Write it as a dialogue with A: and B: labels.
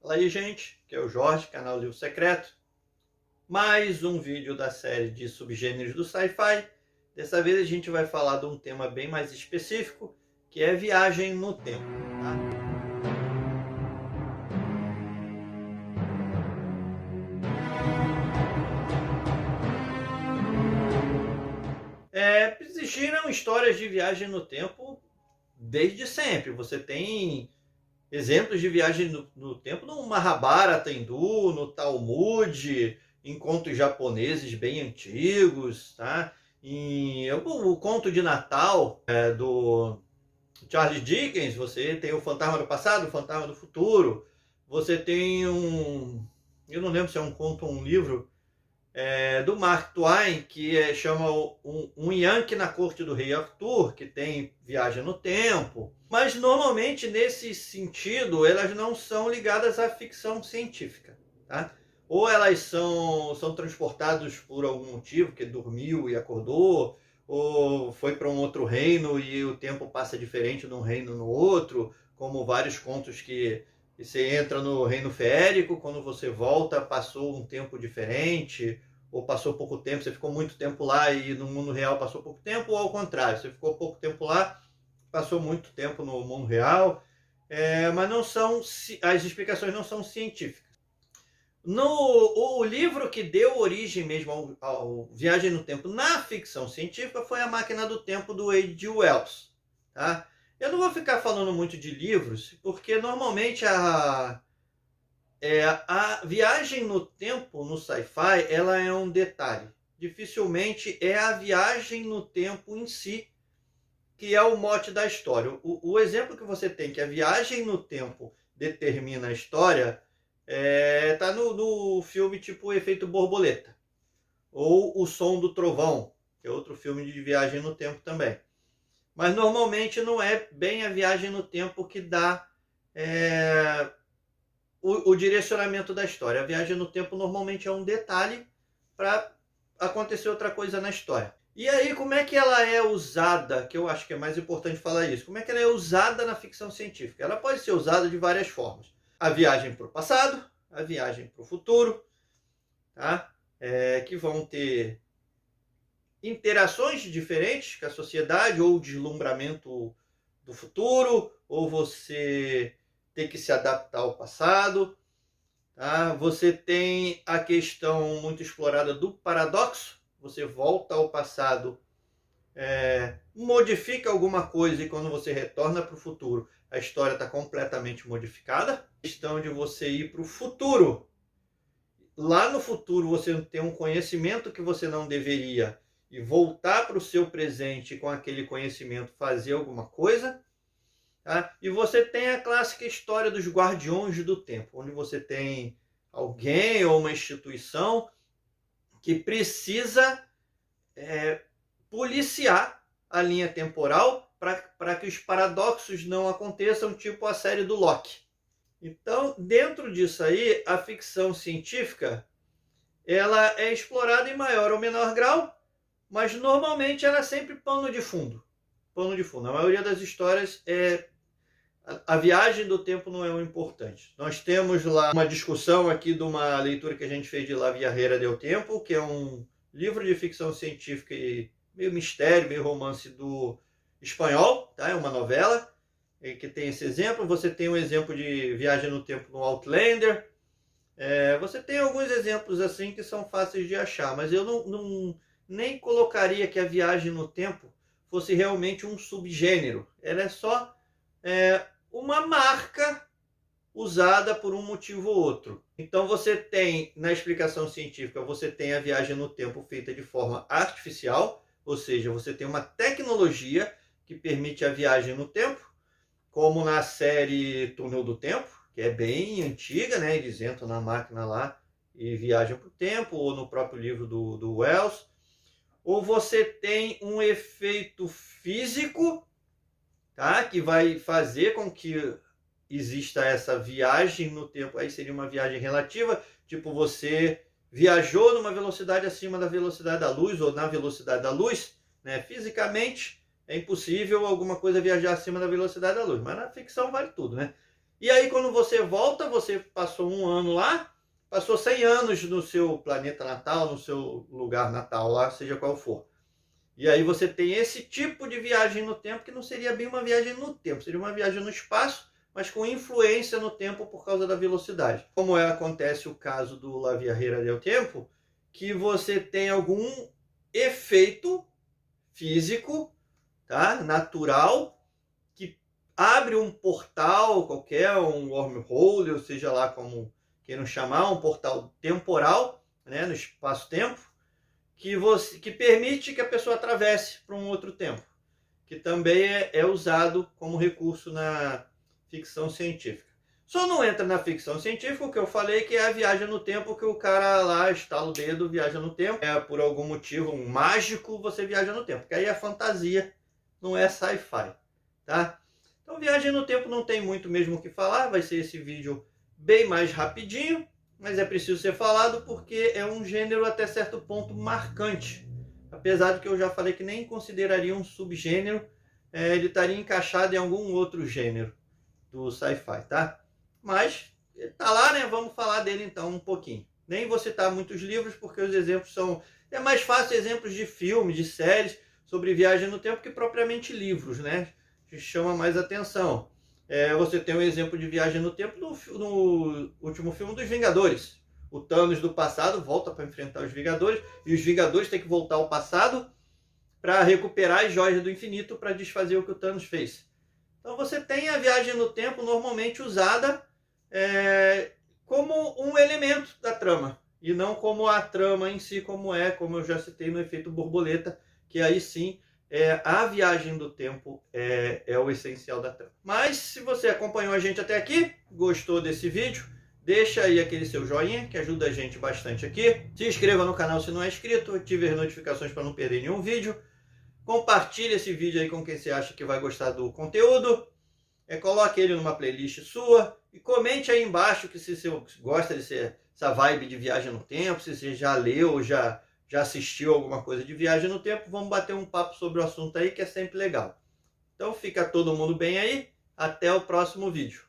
A: Fala aí, gente, que é o Jorge, canal Livro Secreto. Mais um vídeo da série de subgêneros do sci-fi. Dessa vez a gente vai falar de um tema bem mais específico, que é viagem no tempo. Tá? Existiram histórias de viagem no tempo desde sempre. Você tem exemplos de viagem no tempo no Mahabharata hindu, no Talmud, em contos japoneses bem antigos, tá? O conto de Natal do Charles Dickens, você tem o Fantasma do Passado, o Fantasma do Futuro, você tem eu não lembro se é um conto ou um livro, do Mark Twain, que chama um Yankee na Corte do Rei Arthur, que tem viagem no tempo. Mas normalmente nesse sentido elas não são ligadas à ficção científica, tá? Ou elas são transportadas por algum motivo, que dormiu e acordou, ou foi para um outro reino e o tempo passa diferente de um reino no outro, como vários contos que você entra no reino feérico, quando você volta passou um tempo diferente, ou passou pouco tempo, você ficou muito tempo lá e no mundo real passou pouco tempo, ou ao contrário, você ficou pouco tempo lá, passou muito tempo no mundo real, mas não são, as explicações não são científicas. O livro que deu origem mesmo ao Viagem no Tempo na ficção científica foi A Máquina do Tempo, do H.G. Wells. Tá? Eu não vou ficar falando muito de livros, porque normalmente a viagem no tempo no sci-fi ela é um detalhe. Dificilmente é a viagem no tempo em si que é o mote da história. O exemplo que você tem que a viagem no tempo determina a história tá no filme tipo Efeito Borboleta, ou O Som do Trovão, que é outro filme de viagem no tempo também. Mas normalmente não é bem a viagem no tempo que dá o direcionamento da história. A viagem no tempo normalmente é um detalhe para acontecer outra coisa na história. E aí, como é que ela é usada? Que eu acho que é mais importante falar isso. Como é que ela é usada na ficção científica? Ela pode ser usada de várias formas. A viagem para o passado, a viagem para o futuro, tá? Que vão ter interações diferentes com a sociedade, ou deslumbramento do futuro, ou você ter que se adaptar ao passado. Tá? Você tem a questão muito explorada do paradoxo. Você volta ao passado, modifica alguma coisa e quando você retorna para o futuro, a história está completamente modificada. A questão de você ir para o futuro. Lá no futuro você tem um conhecimento que você não deveria e voltar para o seu presente com aquele conhecimento fazer alguma coisa. Tá? E você tem a clássica história dos guardiões do tempo, onde você tem alguém ou uma instituição que precisa policiar a linha temporal para que os paradoxos não aconteçam, tipo a série do Loki. Então, dentro disso aí, a ficção científica ela é explorada em maior ou menor grau, mas normalmente ela é sempre pano de fundo. Pano de fundo. A maioria das histórias a viagem do tempo não é o importante. Nós temos lá uma discussão aqui de uma leitura que a gente fez de La Viajera del Tempo, que é um livro de ficção científica e meio mistério, meio romance do espanhol, tá? É uma novela que tem esse exemplo. Você tem um exemplo de viagem no tempo no Outlander. Você tem alguns exemplos assim que são fáceis de achar, mas eu nem colocaria que a viagem no tempo fosse realmente um subgênero. Ela é só uma marca usada por um motivo ou outro. Então você tem, na explicação científica, você tem a viagem no tempo feita de forma artificial, ou seja, você tem uma tecnologia que permite a viagem no tempo, como na série Túnel do Tempo, que é bem antiga, né? Eles entram na máquina lá e viajam para o tempo, ou no próprio livro do Wells. Ou você tem um efeito físico, tá? Que vai fazer com que exista essa viagem no tempo. Aí seria uma viagem relativa, tipo você viajou numa velocidade acima da velocidade da luz, ou na velocidade da luz, né? Fisicamente é impossível alguma coisa viajar acima da velocidade da luz, mas na ficção vale tudo, né? E aí quando você volta, você passou um ano lá, passou 100 anos no seu planeta natal, no seu lugar natal lá, seja qual for. E aí você tem esse tipo de viagem no tempo, que não seria bem uma viagem no tempo, seria uma viagem no espaço, mas com influência no tempo por causa da velocidade. Como acontece o caso do La Viajera del Tempo, que você tem algum efeito físico, tá? Natural, que abre um portal qualquer, um wormhole, ou seja lá como queiram chamar, um portal temporal, né, no espaço-tempo, que permite que a pessoa atravesse para um outro tempo, que também é usado como recurso na ficção científica. Só não entra na ficção científica o que eu falei, que é a viagem no tempo, que o cara lá estala o dedo, viaja no tempo. É por algum motivo, um mágico, você viaja no tempo. Porque aí é fantasia, não é sci-fi, tá? Então viagem no tempo não tem muito mesmo o que falar, vai ser esse vídeo bem mais rapidinho, mas é preciso ser falado porque é um gênero até certo ponto marcante. Apesar de que eu já falei que nem consideraria um subgênero, ele estaria encaixado em algum outro gênero do sci-fi, tá? Mas tá lá, né? Vamos falar dele então um pouquinho. Nem vou citar muitos livros porque os exemplos são... É mais fácil exemplos de filmes, de séries sobre viagem no tempo que propriamente livros, né? Que chama mais atenção. Você tem um exemplo de viagem no tempo no último filme dos Vingadores. O Thanos do passado volta para enfrentar os Vingadores e os Vingadores têm que voltar ao passado para recuperar as joias do infinito para desfazer o que o Thanos fez. Então você tem a viagem no tempo normalmente usada como um elemento da trama e não como a trama em si, como eu já citei no efeito borboleta, que aí sim a viagem do tempo é o essencial da trama. Mas se você acompanhou a gente até aqui, gostou desse vídeo, deixa aí aquele seu joinha, que ajuda a gente bastante aqui. Se inscreva no canal se não é inscrito, ative as notificações para não perder nenhum vídeo. Compartilhe esse vídeo aí com quem você acha que vai gostar do conteúdo. Coloque ele numa playlist sua e comente aí embaixo que se você gosta dessa vibe de viagem no tempo, se você já leu ou já assistiu alguma coisa de viagem no tempo. Vamos bater um papo sobre o assunto aí, que é sempre legal. Então fica todo mundo bem aí, até o próximo vídeo.